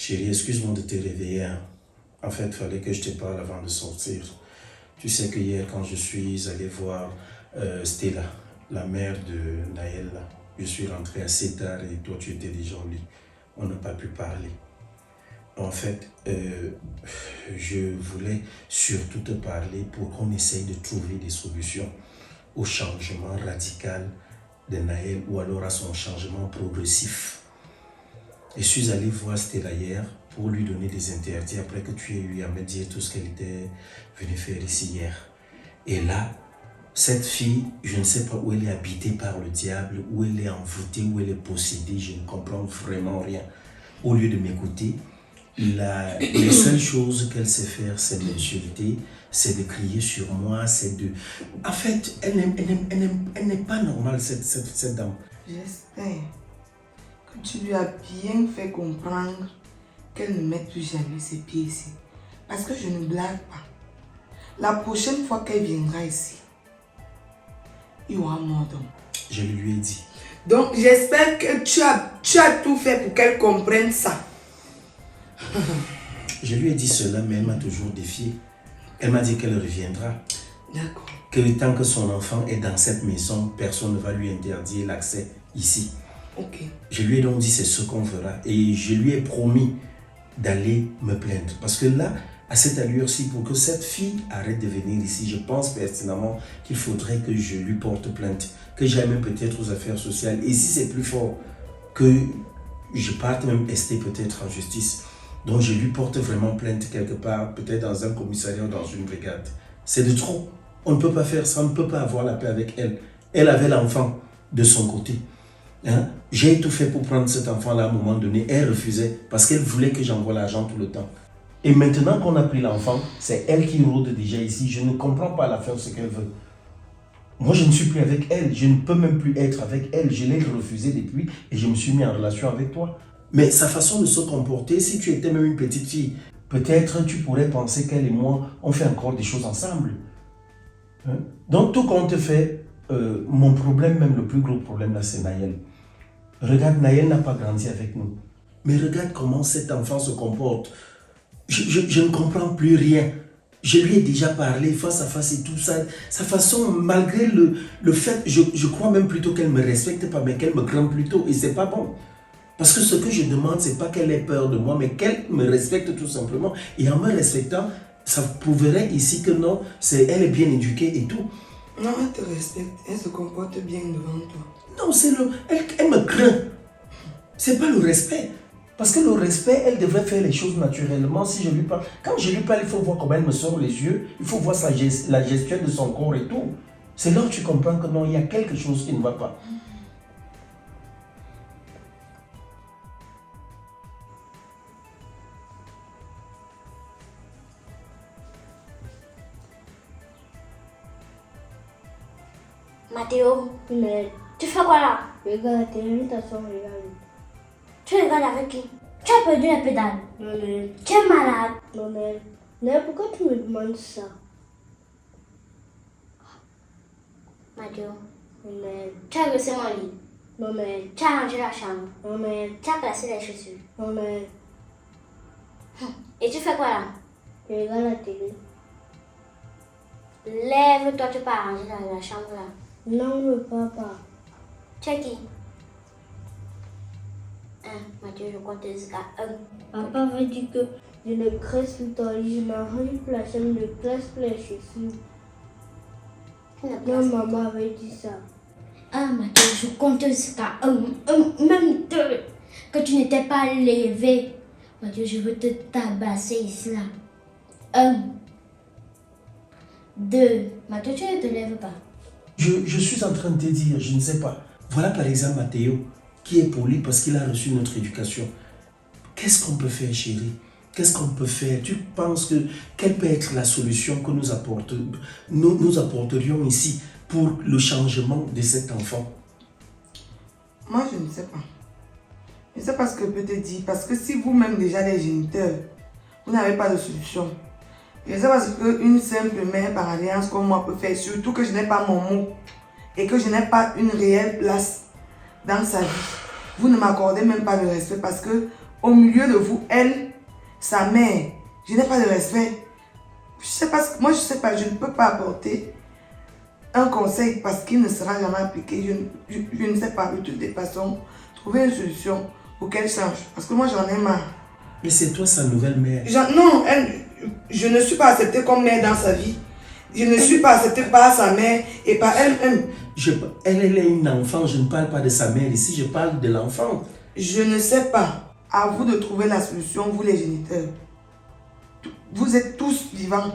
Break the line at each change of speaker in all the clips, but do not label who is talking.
Chérie, excuse-moi de te réveiller, hein. En fait, il fallait que je te parle avant de sortir. Tu sais que hier, quand je suis allé voir Stella, la mère de Naël, là, je suis rentré assez tard et toi, tu étais déjà au lit. On n'a pas pu parler. En fait, je voulais surtout te parler pour qu'on essaye de trouver des solutions au changement radical de Naël ou alors à son changement progressif. Je suis allé voir Stella hier pour lui donner des interdits après que tu aies eu à me dire tout ce qu'elle était venue faire ici hier. Et là, cette fille, je ne sais pas où elle est habitée par le diable, où elle est envoûtée, où elle est possédée, je ne comprends vraiment rien. Au lieu de m'écouter, les seules choses qu'elle sait faire, c'est m'insulter, c'est de crier sur moi, c'est de... En fait, elle n'est pas normale, cette dame.
J'espère que tu lui as bien fait comprendre qu'elle ne mette plus jamais ses pieds ici. Parce que je ne blague pas. La prochaine fois qu'elle viendra ici, il y aura mort d'homme.
Je lui ai dit.
Donc j'espère que tu as tout fait pour qu'elle comprenne ça.
Je lui ai dit cela, mais elle m'a toujours défié. Elle m'a dit qu'elle reviendra.
D'accord.
Que tant que son enfant est dans cette maison, personne ne va lui interdire l'accès ici.
Ok.
Je lui ai donc dit c'est ce qu'on fera. Et je lui ai promis d'aller me plaindre. Parce que là, à cette allure-ci, pour que cette fille arrête de venir ici, je pense pertinemment qu'il faudrait que je lui porte plainte. Que j'aille même peut-être aux affaires sociales. Et si c'est plus fort, que je parte même rester peut-être en justice. Donc je lui porte vraiment plainte quelque part, peut-être dans un commissariat ou dans une brigade. C'est de trop. On ne peut pas faire ça, on ne peut pas avoir la paix avec elle. Elle avait l'enfant de son côté. Hein? J'ai tout fait pour prendre cet enfant-là à un moment donné. Elle refusait parce qu'elle voulait que j'envoie l'argent tout le temps. Et maintenant qu'on a pris l'enfant, c'est elle qui rôde déjà ici. Je ne comprends pas la faire ce qu'elle veut. Moi, je ne suis plus avec elle. Je ne peux même plus être avec elle. Je l'ai refusé depuis et je me suis mis en relation avec toi. Mais sa façon de se comporter, si tu étais même une petite fille, peut-être tu pourrais penser qu'elle et moi, on fait encore des choses ensemble. Hein? Donc, tout compte fait, mon problème, même le plus gros problème là, c'est Naël. Regarde, Naël n'a pas grandi avec nous. Mais regarde comment cet enfant se comporte. Je ne comprends plus rien. Je lui ai déjà parlé face à face et tout ça. Sa façon, malgré le fait, je crois même plutôt qu'elle ne me respecte pas, mais qu'elle me craint plutôt. Et c'est pas bon. Parce que ce que je demande, c'est pas qu'elle ait peur de moi, mais qu'elle me respecte tout simplement. Et en me respectant, ça prouverait ici que non, elle est bien éduquée et tout.
Non, elle te respecte. Elle se comporte bien devant toi.
Non, elle me craint. C'est pas le respect. Parce que le respect, elle devrait faire les choses naturellement. Si je lui parle, quand je lui parle, il faut voir comment elle me sort les yeux. Il faut voir la gestion de son corps et tout. C'est là où tu comprends que non, il y a quelque chose qui ne va pas.
Mathéo,
Mais
tu fais quoi là?
regarde la télé, ta soeur regarde.
Tu regardes avec qui? Tu as perdu la pédale.
Non mais,
Tu es malade.
non mais pourquoi tu me demandes ça?
Mathéo,
Mais,
tu as laissé mon lit.
non mais,
Tu as rangé la chambre.
non mais,
Tu as classé les chaussures.
non mais,
Et tu fais quoi là?
je regarde la télé.
Lève-toi, tu peux arranger la chambre là.
Non, le papa.
Tu es qui? Mathieu, je compte jusqu'à 1.
Papa avait dit que je ne crèche plus ton lit, je n'arrange plus la chambre, je classe plus les chaussures. Non, maman avait dit ça.
Mathieu, je compte jusqu'à 1, même 2. Que tu n'étais pas levé. Mathieu, je veux te tabasser ici là. 1, 2. Mathieu, tu ne te lèves pas.
Je suis en train de te dire, je ne sais pas. Voilà par exemple Mathéo, qui est poli parce qu'il a reçu notre éducation. Qu'est-ce qu'on peut faire, chérie? Qu'est-ce qu'on peut faire? Tu penses quelle peut être la solution que nous apporterions ici pour le changement de cet enfant?
Moi, je ne sais pas. Je ne sais pas ce que je peux te dire. Parce que si vous-même déjà les géniteurs, vous n'avez pas de solution. Je ne sais pas ce qu'une simple mère par alliance comme moi peut faire. Surtout que je n'ai pas mon mot. Et que je n'ai pas une réelle place dans sa vie. Vous ne m'accordez même pas de respect parce que au milieu de vous, elle, sa mère. Je n'ai pas de respect. Je sais pas, moi je sais pas, je ne peux pas apporter un conseil parce qu'il ne sera jamais appliqué. Je ne sais pas, de toutes les façons, trouver une solution pour qu'elle change. Parce que moi j'en ai marre.
Mais c'est toi sa nouvelle mère.
Non, je ne suis pas acceptée comme mère dans sa vie. Je ne suis pas acceptée par sa mère et par elle-même.
Elle est une enfant, je ne parle pas de sa mère ici, je parle de l'enfant.
Je ne sais pas. À vous de trouver la solution, vous les géniteurs. Vous êtes tous vivants.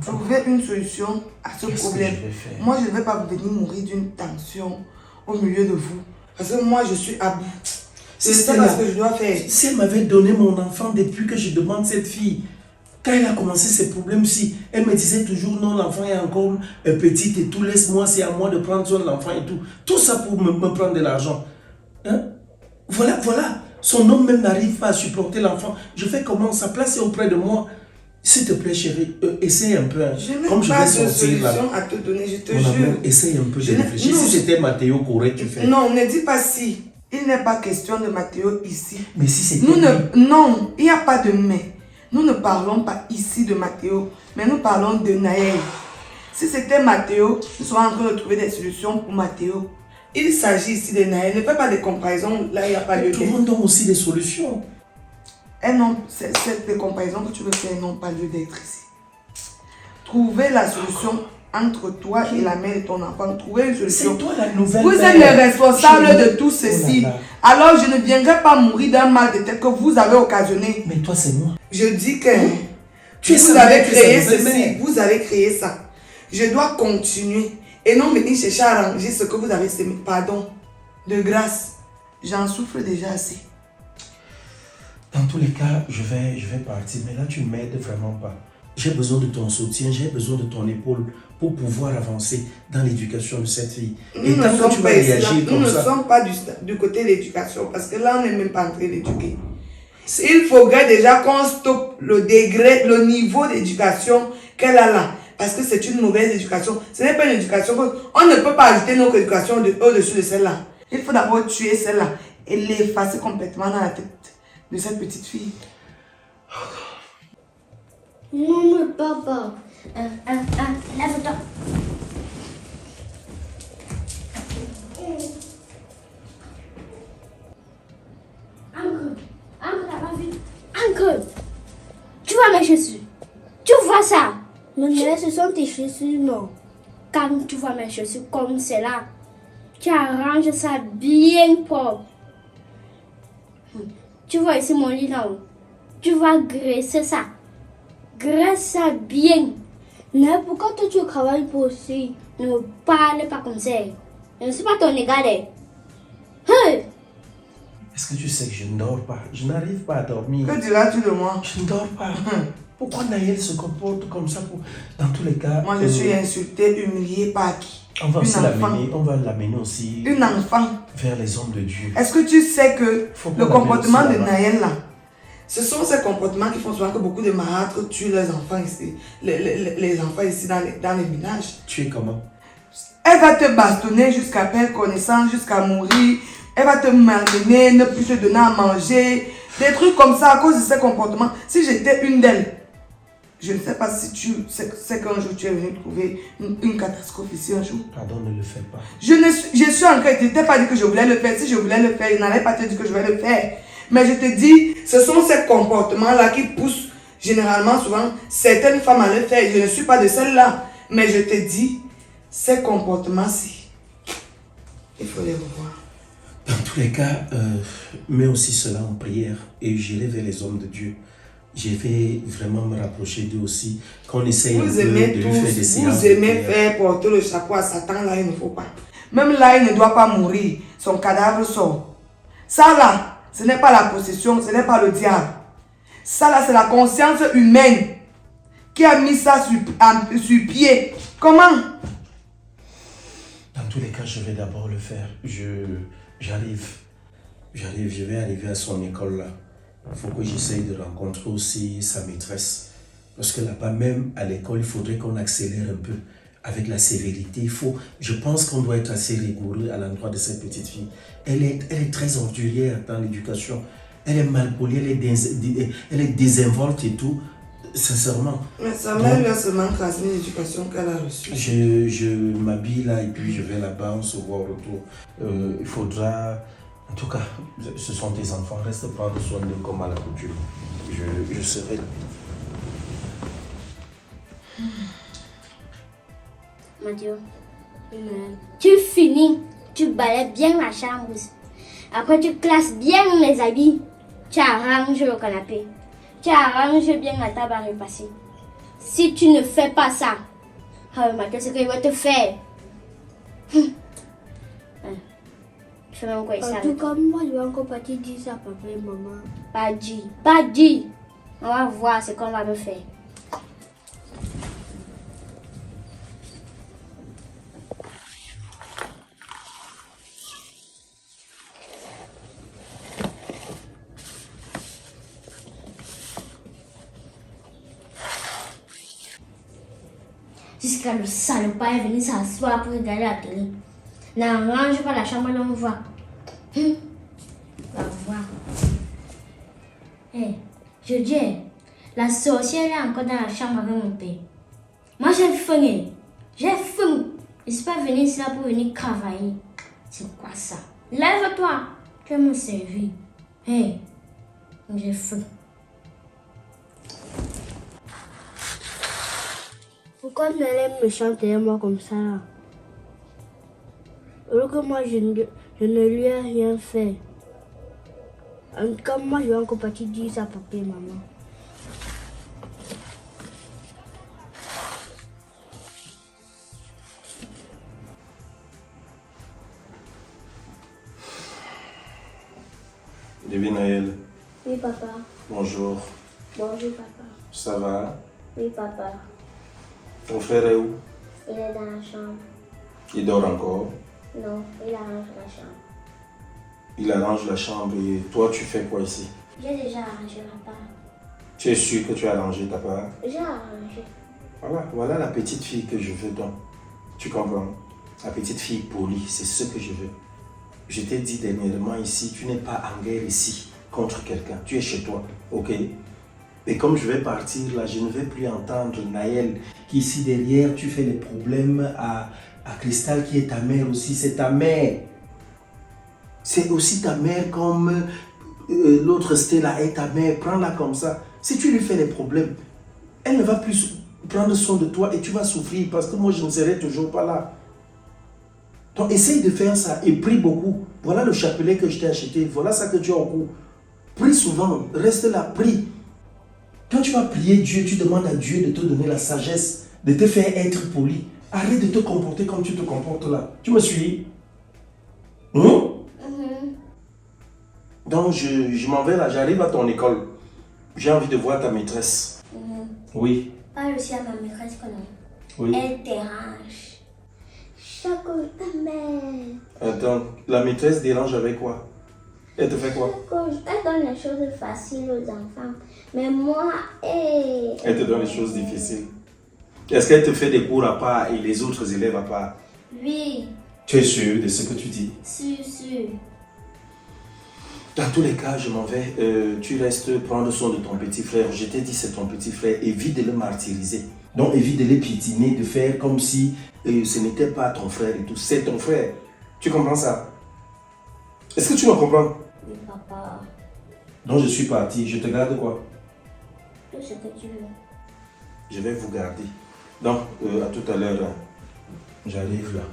Trouvez une solution à ce problème. Moi, je ne vais pas venir mourir d'une tension au milieu de vous. Parce que moi, je suis à bout. Je ne sais pas ce que je dois faire.
Si elle m'avait donné mon enfant depuis que je demande cette fille, quand elle a commencé ces problèmes-ci, elle me disait toujours non, l'enfant est encore petit et tout, laisse-moi, c'est à moi de prendre soin de l'enfant et tout. Tout ça pour me prendre de l'argent. Hein? Voilà. Son homme même n'arrive pas à supporter l'enfant. Je fais comment? Sa place est auprès de moi. S'il te plaît, chérie, essaye un peu. Hein.
Je n'ai pas de solution à te donner, je te jure.
Essaye un peu de réfléchir. Si c'était Mathéo qu'aurait tu fait.
Non, ne dis pas si. Il n'est pas question de Mathéo ici.
Mais si c'était
Non, il n'y a pas de mais. Nous ne parlons pas ici de Mathéo, mais nous parlons de Naël. Si c'était Mathéo, nous sommes en train de trouver des solutions pour Mathéo. Il s'agit ici de Naël. Ne fais pas de comparaison, là il n'y a pas lieu d'être.
Trouvons donc aussi des solutions.
Et non, cette comparaison que tu veux faire n'ont pas lieu d'être ici. Trouver la solution entre toi et la mère de ton enfant. Trouver une solution.
C'est toi la nouvelle
Vous êtes les responsables de tout ceci. Alors je ne viendrai pas mourir d'un mal de tête que vous avez occasionné.
Mais toi c'est moi.
Je dis que
vous
avez créé ceci, vous avez créé ça. Je dois continuer et non venir chercher à arranger ce que vous avez semé. Pardon, de grâce, j'en souffre déjà assez.
Dans tous les cas, je vais partir, mais là tu ne m'aides vraiment pas. J'ai besoin de ton soutien, j'ai besoin de ton épaule pour pouvoir avancer dans l'éducation de cette fille. Et tant que tu vas réagir comme ça...
Nous ne sommes pas du côté de l'éducation, parce que là on n'est même pas en train d'éduquer. Il faudrait déjà qu'on stoppe le degré, le niveau d'éducation qu'elle a là. Parce que c'est une mauvaise éducation. Ce n'est pas une éducation. On ne peut pas ajouter notre éducation au-dessus de celle-là. Il faut d'abord tuer celle-là et l'effacer complètement dans la tête de cette petite fille.
Non, mais papa.
Lève-toi. Uncle, tu vois mes chaussures? Tu vois ça?
Mais ce sont tes chaussures, non?
Quand tu vois mes chaussures comme celle-là, tu arranges ça bien propre. Tu vois ici mon lit là-haut. Tu vas graisser ça. Graisse ça bien.
Mais pourquoi toi tu travailles pour aussi?
Ne me parle pas comme ça. Je ne suis pas ton égal. Hey!
Est-ce que tu sais que je ne dors pas? Je n'arrive pas à dormir.
Que diras-tu de moi?
Je ne dors pas. Pourquoi Naël se comporte comme ça dans tous les cas?
Moi je suis insultée, humiliée par qui?
On va l'amener aussi
une enfant
vers les hommes de Dieu.
Est-ce que tu sais que le comportement de Naël là, ce sont ces comportements qui font souvent que beaucoup de marâtres tuent leurs enfants ici, les enfants ici dans les villages.
Tu es comment?
Elle va te bastonner jusqu'à perdre connaissance, jusqu'à mourir. Elle va te malmener, ne plus te donner à manger. Des trucs comme ça à cause de ces comportements. Si j'étais une d'elles, je ne sais pas si tu sais qu'un jour tu es venu trouver une catastrophe ici un jour.
Pardon, ne le fais pas.
Je suis en train, je ne t'ai pas dit que je voulais le faire. Si je voulais le faire, je n'allais pas te dire que je vais le faire. Mais je te dis, ce sont ces comportements-là qui poussent généralement souvent certaines femmes à le faire. Je ne suis pas de celle-là. Mais je te dis, ces comportements-ci, il faut les revoir.
Dans tous les cas, mets aussi cela en prière et j'irai vers les hommes de Dieu. Je vais vraiment me rapprocher d'eux aussi, qu'on essaye
de lui faire des séances. Vous aimez faire porter le chapeau à Satan, là il ne faut pas. Même là, il ne doit pas mourir. Son cadavre sort. Ça là, ce n'est pas la possession, ce n'est pas le diable. Ça là, c'est la conscience humaine qui a mis ça sur pied. Comment?
Dans tous les cas, je vais d'abord le faire. J'arrive, je vais arriver à son école là. Il faut que j'essaye de rencontrer aussi sa maîtresse. Parce que là-bas, même à l'école, il faudrait qu'on accélère un peu avec la sévérité. Je pense qu'on doit être assez rigoureux à l'endroit de cette petite fille. Elle est très ordurière dans l'éducation. Elle est mal polie, elle est désinvolte et tout. Sincèrement.
Mais sa mère lui a seulement transmis l'éducation qu'elle a reçue.
Je m'habille là et puis je vais là-bas, on se voit au retour. Il faudra... En tout cas, ce sont tes enfants, reste prendre soin d'eux comme à la coutume. Je serai là.
Mathieu, tu finis, tu balayes bien la chambre. Après, tu classes bien les habits. Tu arranges le canapé. Tu arranges bien la table à repasser. Si tu ne fais pas ça, Mathieu, ce qu'il va te faire. Je vais encore
En tout cas, moi, je vais encore partir dire ça à papa et maman.
Pas dit, pas dit. On va voir ce qu'on va me faire. Jusqu'à le salopard est venu s'asseoir pour regarder la télé. N'arrange pas la chambre, on voit. Va voir. Hé, je dis, la sorcière est encore dans la chambre avec mon père. Moi, j'ai faim. J'ai faim. Je ne suis pas venu ici là pour venir travailler. C'est quoi ça? Lève-toi. Tu vas me servir. Hé, j'ai faim.
Pourquoi elle est méchante et moi comme ça là? Alors que moi, je ne lui ai rien fait. En tout cas, moi, je vais encore partir dire ça à papa et maman.
Bébé Naël,
Oui, papa.
bonjour.
Bonjour, papa.
Ça va?
Oui, papa.
Ton frère est où?
Il est dans la chambre.
Il dort encore.
Non, il arrange la chambre.
Il arrange la chambre et toi, tu fais quoi ici?
J'ai déjà arrangé ma part.
Tu es sûr que tu as arrangé ta part?
J'ai arrangé.
Voilà la petite fille que je veux donc. Tu comprends? La petite fille polie, c'est ce que je veux. Je t'ai dit dernièrement ici, tu n'es pas en guerre ici contre quelqu'un. Tu es chez toi, ok? Et comme je vais partir là, je ne vais plus entendre Naël qui ici derrière, tu fais les problèmes à Cristal qui est ta mère aussi. C'est ta mère. C'est aussi ta mère comme l'autre Stella est ta mère. Prends-la comme ça. Si tu lui fais les problèmes, elle ne va plus prendre soin de toi et tu vas souffrir parce que moi je ne serai toujours pas là. Donc essaye de faire ça et prie beaucoup. Voilà le chapelet que je t'ai acheté. Voilà ça que tu as au cou. Prie souvent. Reste là, prie. Quand tu vas prier Dieu, tu demandes à Dieu de te donner la sagesse, de te faire être poli. Arrête de te comporter comme tu te comportes là. Tu me suis? Donc je m'en vais là, j'arrive à ton école. J'ai envie de voir ta maîtresse. Oui.
Parle aussi à ma maîtresse qu'on a.
Oui.
Elle dérange.
Choco, ta mère.
Attends, la maîtresse dérange avec quoi? Elle te fait quoi?
Choco, elle donne les choses faciles aux enfants. Mais moi,
Elle te donne les choses difficiles. Est-ce qu'elle te fait des cours à part et les autres élèves à part?
Oui,
Tu es sûr de ce que tu dis?
sûr.
Dans tous les cas, je m'en vais. Tu restes prendre soin de ton petit frère. Je t'ai dit, c'est ton petit frère. Évite de le martyriser. Donc, évite de le piétiner, de faire comme si ce n'était pas ton frère et tout. C'est ton frère. Tu comprends ça? Est-ce que tu me comprends?
Oui, papa.
Donc, je suis parti. Je te garde quoi?
Tout ce que tu veux.
Je vais vous garder. Donc, à tout à l'heure. J'arrive là.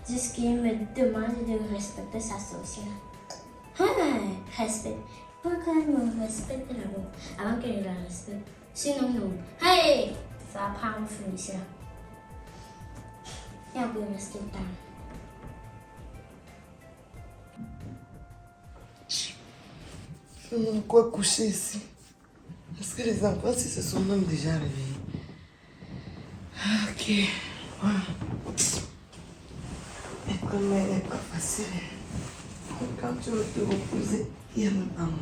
Jusqu'il me demande de respecter sa sorcière. Respect. Pourquoi elle me respecte d'abord avant que je la respecte? Sinon, non. Hey! Ça va prendre feu ici là. Et on peut rester tard.
Je vais encore coucher ici. Est-ce que les enfants, si se sont même déjà réveillés? Ok. Voilà. Être mère n'est pas facile. Quand tu veux te reposer, il y a même pas moyen.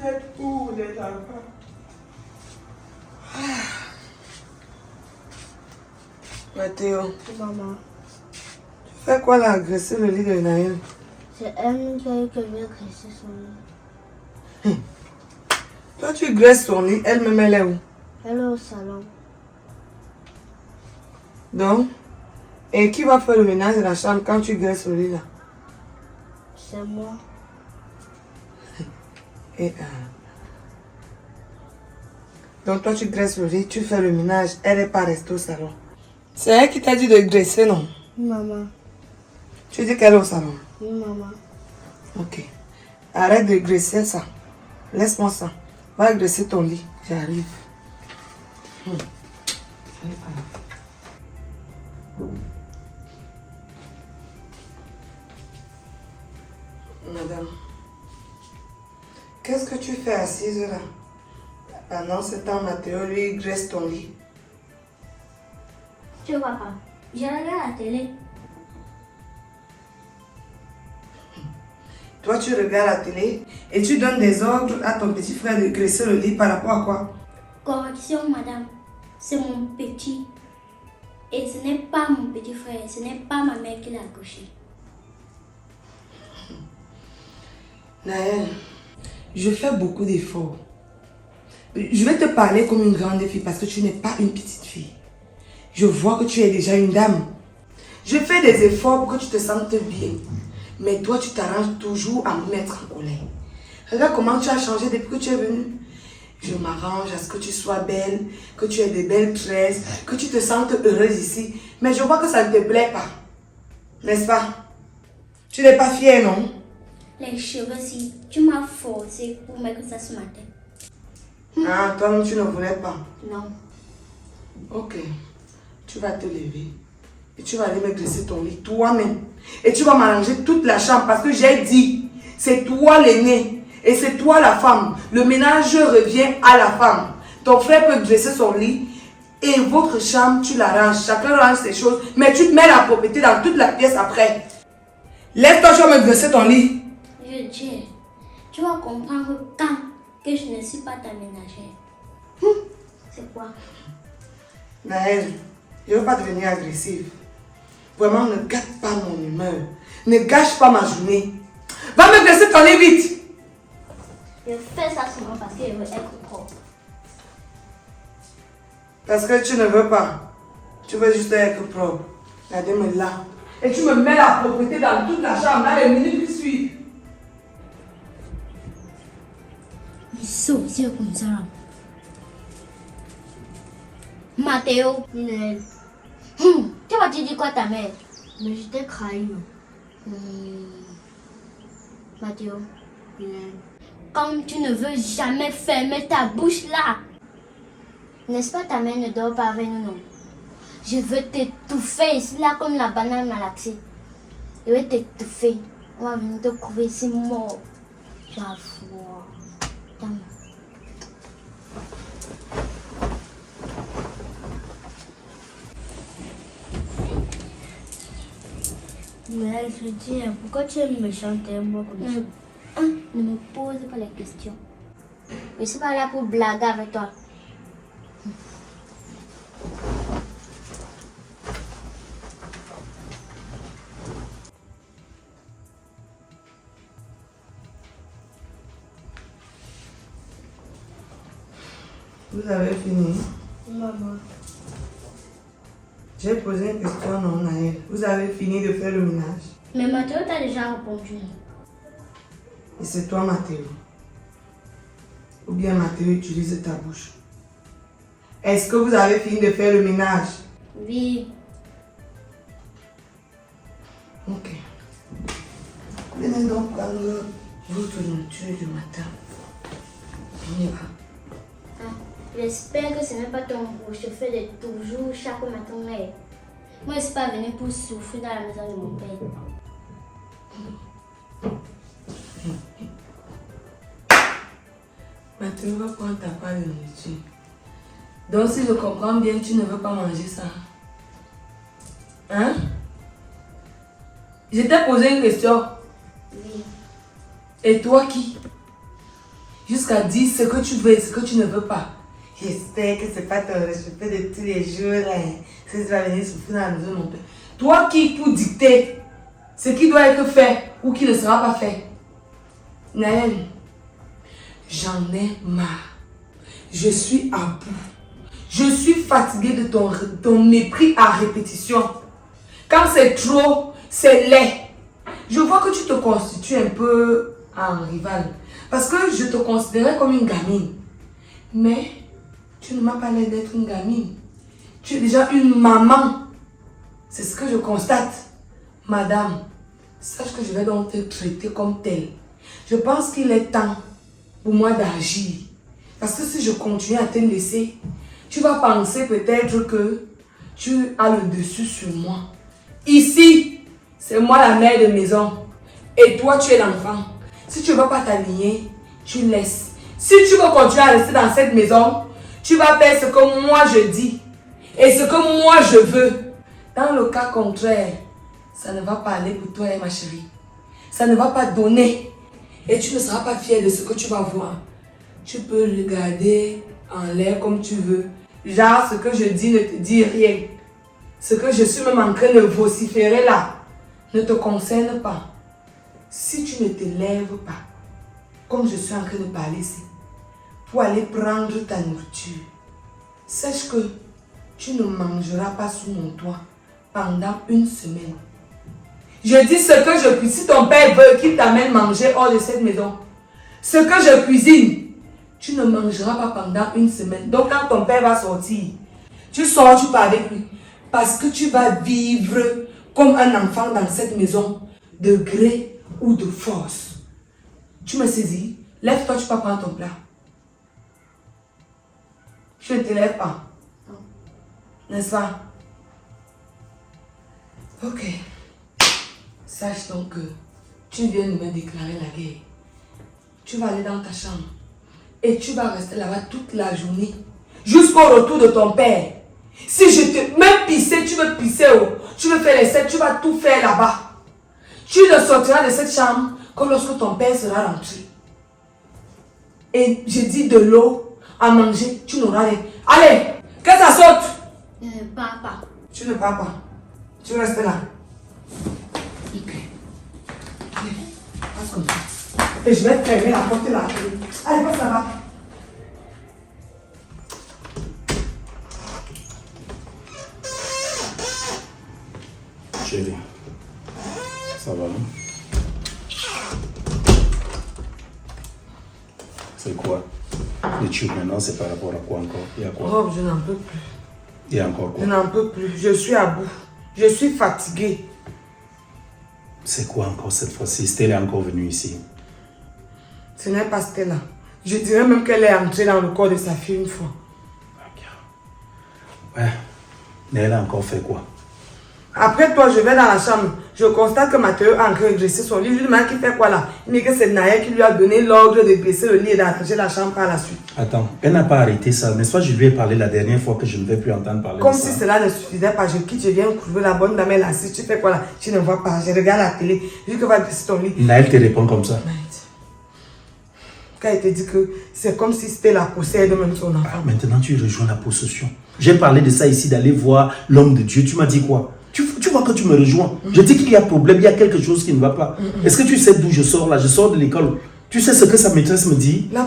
êtes où, vous êtes là-bas? Mathéo,
Maman,
tu fais quoi là, agresser le lit de Naël?
c'est elle qui a eu que je vais agresser son lit.
Toi, tu graisses son lit, elle-même, elle est où?
Elle est au salon.
Donc, et qui va faire le ménage de la chambre quand tu graisses le lit là?
C'est moi.
Et, donc toi tu graisses le lit, tu fais le ménage, elle n'est pas restée au salon. C'est elle qui t'a dit de graisser, non?
Oui, maman.
Tu dis qu'elle est au salon.
Oui, maman.
Ok. Arrête de graisser ça. Laisse-moi ça. Va graisser ton lit. J'arrive. Madame, qu'est-ce que tu fais assise là? Pendant ce temps, Mathéo, lui, il graisse ton lit.
Tu vois pas. Je regarde la télé.
Toi, tu regardes la télé et tu donnes des ordres à ton petit frère de graisser le lit par rapport à quoi?
Correction, madame. C'est mon petit. Et ce n'est pas mon petit frère. Ce n'est pas ma mère qui l'a accouché.
Naël, je fais beaucoup d'efforts. Je vais te parler comme une grande fille parce que tu n'es pas une petite fille. Je vois que tu es déjà une dame. Je fais des efforts pour que tu te sentes bien. Mais toi, tu t'arranges toujours à me mettre en colère. Regarde comment tu as changé depuis que tu es venue. Je m'arrange à ce que tu sois belle, que tu aies des belles tresses, que tu te sentes heureuse ici. Mais je vois que ça ne te plaît pas. N'est-ce pas? Tu n'es pas fière, non?
Les cheveux, si tu m'as forcé pour mettre ça sur ma tête.
Ah, toi-même, tu ne voulais pas.
Non.
Ok. Tu vas te lever. Et tu vas aller me graisser ton lit toi-même. Et tu vas m'arranger toute la chambre parce que j'ai dit, c'est toi l'aîné. Et c'est toi la femme. Le ménage revient à la femme. Ton frère peut graisser son lit. Et votre chambre, tu l'arranges. Chacun range ses choses. Mais tu te mets la propriété dans toute la pièce après. Lève-toi, tu vas me graisser ton lit.
Je dis, tu vas comprendre quand que je ne suis pas ta ménagère. C'est quoi?
Naël, je ne veux pas devenir agressive. Vraiment, ne gâte pas mon humeur. Ne gâche pas ma journée. Va me graisser ton lit vite.
Je fais ça seulement parce que je veux être propre.
Parce que tu ne veux pas. Tu veux juste être propre. Regardez-moi là. Et tu me mets la propreté dans toute la chambre, là, les minutes qui suivent.
Mais c'est comme ça. Mathéo.
Naël.
Tu vas te dire quoi ta mère?
Mais je t'ai trahi.
Mathéo.
Naël.
Comme tu ne veux jamais fermer ta bouche là. N'est-ce pas ta mère ne dort pas avec nous, non? Je veux t'étouffer ici là comme la banane malaxée. Je vais t'étouffer. On va venir te couver ici mort. Tu vas voir.
Mais je dis, pourquoi tu es méchante et moi comme ça?
Ne me pose pas les questions. Je suis pas là pour blaguer avec toi.
Vous avez fini?
Maman.
J'ai posé une question, non, Naël. Vous avez fini de faire le ménage?
Mais Mathéo t'a déjà répondu.
Et c'est toi, Mathéo. Ou bien Mathéo utilise ta bouche. Est-ce que vous avez fini de faire le ménage?
Oui.
Ok. Venez donc prendre votre nourriture du matin. On y va.
J'espère que ce n'est pas ton chauffeur de toujours chaque matin. Mais moi, je ne suis pas venue pour souffrir dans la maison de mon père.
Mathéo va prendre ta part de nourriture. Donc, si je comprends bien, tu ne veux pas manger ça. Hein? Je t'ai posé une question.
Oui.
Et toi qui? jusqu'à dire ce que tu veux et ce que tu ne veux pas. J'espère que c'est pas ton respect de tous les jours là. Que tu vas venir souffrir dans la maison de mon père. Toi qui pour dicter ce qui doit être fait ou qui ne sera pas fait. Naël, j'en ai marre. Je suis à bout. Je suis fatiguée de ton mépris à répétition. Quand c'est trop, c'est laid. Je vois que tu te constitues un peu en rival. Parce que je te considérais comme une gamine. Mais tu ne m'as pas l'air d'être une gamine. Tu es déjà une maman. C'est ce que je constate. Madame, sache que je vais donc te traiter comme telle. Je pense qu'il est temps pour moi d'agir. Parce que si je continue à te laisser, tu vas penser peut-être que tu as le dessus sur moi. Ici, c'est moi la mère de maison. Et toi, tu es l'enfant. Si tu ne veux pas t'aligner, tu laisses. Si tu veux continuer à rester dans cette maison, tu vas faire ce que moi je dis. Et ce que moi je veux. Dans le cas contraire, ça ne va pas aller pour toi, ma chérie. Ça ne va pas donner. Et tu ne seras pas fière de ce que tu vas voir. Tu peux regarder en l'air comme tu veux. Genre, ce que je dis ne te dit rien. Ce que je suis même en train de vociférer là ne te concerne pas. Si tu ne te lèves pas, comme je suis en train de parler ici, pour aller prendre ta nourriture, sache que tu ne mangeras pas sous mon toit pendant une semaine. Je dis ce que je cuisine. Si ton père veut qu'il t'amène manger hors de cette maison, ce que je cuisine, tu ne mangeras pas pendant une semaine. Donc quand ton père va sortir, tu sors, tu pars avec lui. Parce que tu vas vivre comme un enfant dans cette maison, de gré ou de force. Tu me saisis? Lève-toi, tu peux prendre ton plat. Je ne te lève pas. N'est-ce pas? Ok. Sache donc que tu viens de me déclarer la guerre. Tu vas aller dans ta chambre. Et tu vas rester là-bas toute la journée. Jusqu'au retour de ton père. Si je te... Même pisser, tu veux pisser. Tu veux faire les sept, tu vas tout faire là-bas. Tu ne sortiras de cette chambre que lorsque ton père sera rentré. Et je dis de l'eau à manger, tu n'auras rien. Allez, que ça saute.
Papa.
Tu ne pars pas. Tu restes là. Ok. Allez, passe comme ça. Et je vais te fermer la porte là. Allez, passe là-bas.
Chérie, ça va, non? C'est quoi? Le tube maintenant, c'est par rapport à quoi encore? Il y a quoi?
Rob, je n'en peux plus.
Il y a encore quoi?
Je n'en peux plus. Je suis à bout. Je suis fatiguée.
C'est quoi encore cette fois-ci? Stella est encore venue ici.
Ce n'est pas Stella. Je dirais même qu'elle est entrée dans le corps de sa fille une fois.
Ouais. Mais elle a encore fait quoi?
Après toi, je vais dans la chambre. Je constate que Mathéo a encore graissé son lit. Je lui demande qui fait quoi là. Il me dit que c'est Naël qui lui a donné l'ordre de graisser le lit et d'arranger la chambre par la suite.
Attends, elle n'a pas arrêté ça, n'est-ce pas? Je lui ai parlé la dernière fois que je ne vais plus entendre parler
Comme
de
si
ça.
cela ne suffisait pas. Je quitte, je viens trouver la bonne dame, elle est assise. Tu fais quoi là? Tu ne vois pas. Je regarde la télé. Je dis que va graisser ton lit.
Naël te répond comme ça.
Quand il te dit que c'est comme si c'était la possède même son enfant.
Ah, maintenant tu rejoins la possession. J'ai parlé de ça ici, d'aller voir l'homme de Dieu. Tu m'as dit quoi? Tu vois que tu me rejoins. Je dis qu'il y a problème, il y a quelque chose qui ne va pas. Est-ce que tu sais d'où je sors là? Je sors de l'école. Tu sais ce que sa maîtresse me dit?
Là,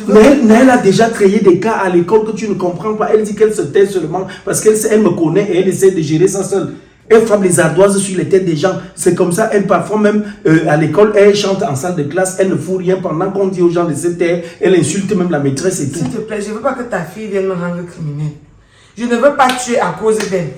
même,
Naël a déjà créé des cas à l'école que tu ne comprends pas. Elle dit qu'elle se tait seulement parce qu'elle me connaît et elle essaie de gérer ça seule. Elle frappe les ardoises sur les têtes des gens. C'est comme ça. Elle, parfois même, à l'école, elle chante en salle de classe. Elle ne fout rien pendant qu'on dit aux gens de se taire. Elle insulte même la maîtresse et tout.
s'il te plaît, je ne veux pas que ta fille vienne me rendre criminel. Je ne veux pas tuer à cause d'elle.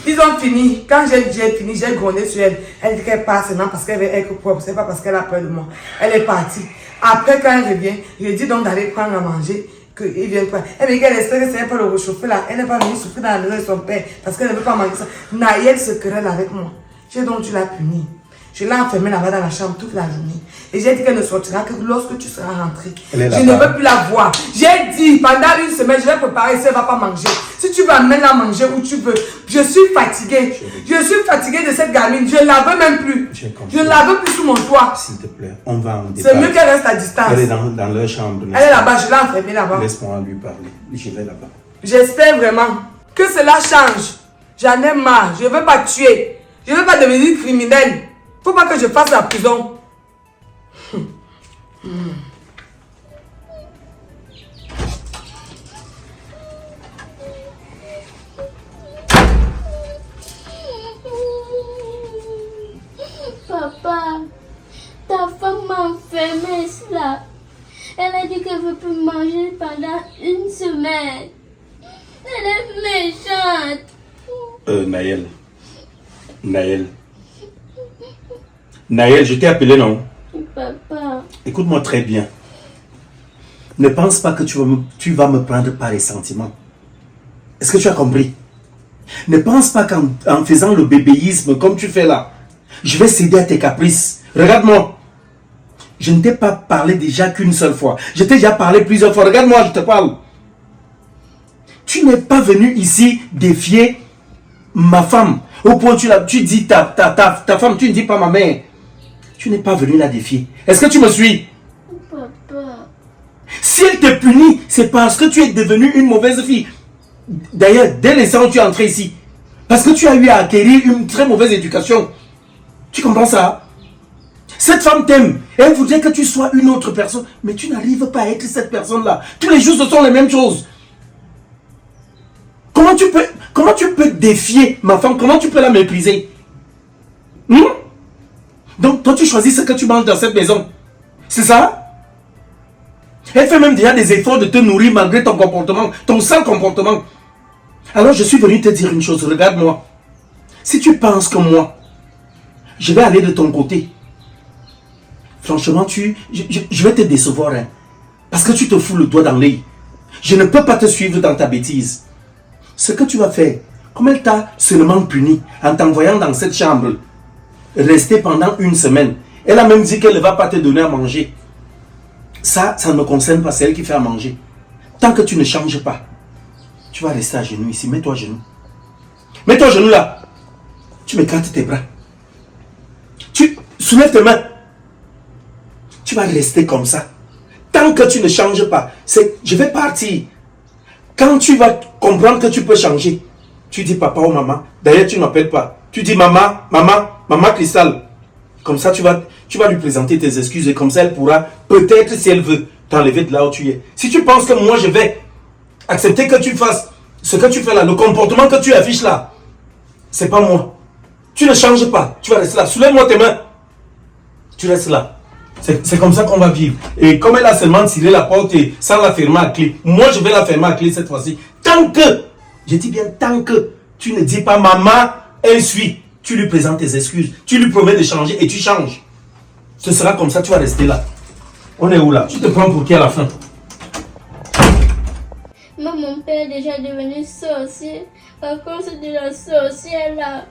Ils ont fini. Quand j'ai fini, j'ai grondé sur elle. Elle dit qu'elle part seulement parce qu'elle veut être propre. C'est pas parce qu'elle a peur de moi. Elle est partie. Après, quand elle revient, je lui dis donc d'aller prendre à manger. Qu'il vienne pas. Elle me dit qu'elle espère que c'est pas le réchauffer là. Elle n'est pas venue souffrir dans la maison de son père parce qu'elle ne veut pas manger ça. Naël se querelle avec moi. J'ai donc dû la punir. Je l'ai enfermée là-bas dans la chambre toute la journée. Et j'ai dit qu'elle ne sortira que lorsque tu seras rentré.
Elle est
Je ne
là-bas.
veux plus la voir. J'ai dit pendant une semaine, je vais préparer si elle ne va pas manger. Si tu veux amener la manger où tu veux. Je suis fatiguée. Je suis fatiguée de cette gamine. Je ne la veux même plus.
J'ai compris.
Je ne la veux plus sous mon toit.
S'il te plaît, on va en
C'est
débattre.
mieux qu'elle reste à distance.
Elle est dans leur chambre.
Elle est là-bas, je l'ai enfermée là-bas.
Laisse-moi lui parler. Je vais là-bas.
J'espère vraiment que cela change. J'en ai marre. Je ne veux pas tuer. Je ne veux pas devenir criminelle. Faut pas que je fasse la prison.
Papa, ta femme m'a enfermée là. Elle a dit qu'elle ne veut plus manger pendant une semaine. Elle est méchante.
Naël. Naël, je t'ai appelé, non?
Papa.
Écoute-moi très bien. Ne pense pas que tu vas me prendre par les sentiments. Est-ce que tu as compris? Ne pense pas qu'en faisant le bébéisme comme tu fais là, je vais céder à tes caprices. Regarde-moi. Je ne t'ai pas parlé déjà qu'une seule fois. Je t'ai déjà parlé plusieurs fois. Regarde-moi, je te parle. Tu n'es pas venu ici défier ma femme. Au point où tu dis ta femme, tu ne dis pas ma mère. Tu n'es pas venu la défier. Est-ce que tu me suis?
Papa.
Si elle te punit, c'est parce que tu es devenue une mauvaise fille. D'ailleurs, dès l'instant où tu es entré ici, parce que tu as eu à acquérir une très mauvaise éducation. Tu comprends ça? Cette femme t'aime. Elle voudrait que tu sois une autre personne. Mais tu n'arrives pas à être cette personne-là. Tous les jours, ce sont les mêmes choses. Comment tu peux défier ma femme? Comment tu peux la mépriser? Donc, toi, tu choisis ce que tu manges dans cette maison. C'est ça? Elle fait même déjà des efforts de te nourrir malgré ton comportement, ton sale comportement. Alors, je suis venu te dire une chose. Regarde-moi. Si tu penses que moi, je vais aller de ton côté, franchement, je vais te décevoir. Hein, parce que tu te fous le doigt dans l'œil. Je ne peux pas te suivre dans ta bêtise. Ce que tu vas faire, comme elle t'a seulement puni en t'envoyant dans cette chambre, rester pendant une semaine. Elle a même dit qu'elle ne va pas te donner à manger. Ça ne me concerne pas, c'est elle qui fait à manger. Tant que tu ne changes pas, tu vas rester à genoux ici. Mets-toi à genoux. Mets-toi à genoux là. Tu m'écartes tes bras. Tu soulèves tes mains. Tu vas rester comme ça. Tant que tu ne changes pas, je vais partir. Quand tu vas comprendre que tu peux changer, tu dis papa ou maman. D'ailleurs, tu ne m'appelles pas. Tu dis maman Cristal. Comme ça, tu vas lui présenter tes excuses et comme ça, elle pourra, peut-être si elle veut, t'enlever de là où tu es. Si tu penses que moi, je vais accepter que tu fasses ce que tu fais là, le comportement que tu affiches là, c'est pas moi. Tu ne changes pas. Tu vas rester là. Soulève-moi tes mains. Tu restes là. C'est comme ça qu'on va vivre. Et comme elle a seulement tiré la porte et sans la fermer à clé, moi je vais la fermer à clé cette fois-ci. Tant que, je dis bien tant que, tu ne dis pas maman, elle suit. Tu lui présentes tes excuses. Tu lui promets de changer et tu changes. Ce sera comme ça, tu vas rester là. On est où là? Tu te prends pour qui à la fin?
Mon père est déjà devenu sorcier à cause de la sorcière là.